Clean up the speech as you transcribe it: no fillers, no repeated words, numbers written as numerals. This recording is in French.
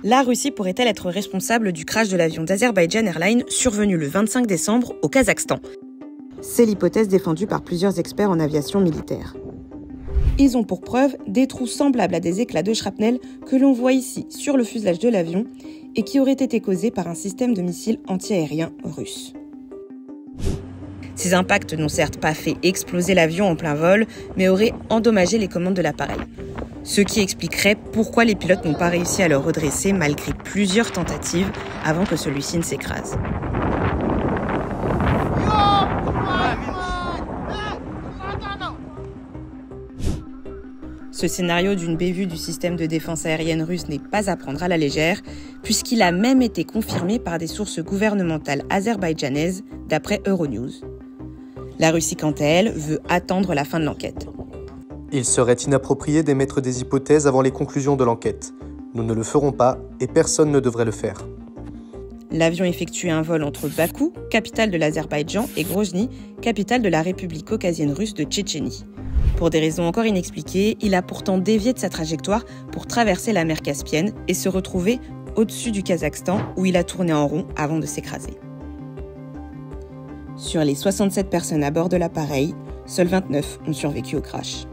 La Russie pourrait-elle être responsable du crash de l'avion d'Azerbaijan Airlines survenu le 25 décembre au Kazakhstan? C'est l'hypothèse défendue par plusieurs experts en aviation militaire. Ils ont pour preuve des trous semblables à des éclats de shrapnel que l'on voit ici sur le fuselage de l'avion et qui auraient été causés par un système de missiles antiaériens russe. Ces impacts n'ont certes pas fait exploser l'avion en plein vol, mais auraient endommagé les commandes de l'appareil. Ce qui expliquerait pourquoi les pilotes n'ont pas réussi à le redresser malgré plusieurs tentatives avant que celui-ci ne s'écrase. Ce scénario d'une bévue du système de défense aérienne russe n'est pas à prendre à la légère, puisqu'il a même été confirmé par des sources gouvernementales azerbaïdjanaises, d'après Euronews. La Russie, quant à elle, veut attendre la fin de l'enquête. Il serait inapproprié d'émettre des hypothèses avant les conclusions de l'enquête. Nous ne le ferons pas et personne ne devrait le faire. L'avion effectuait un vol entre Bakou, capitale de l'Azerbaïdjan, et Grozny, capitale de la République caucasienne russe de Tchétchénie. Pour des raisons encore inexpliquées, il a pourtant dévié de sa trajectoire pour traverser la mer Caspienne et se retrouver au-dessus du Kazakhstan où il a tourné en rond avant de s'écraser. Sur les 67 personnes à bord de l'appareil, seules 29 ont survécu au crash.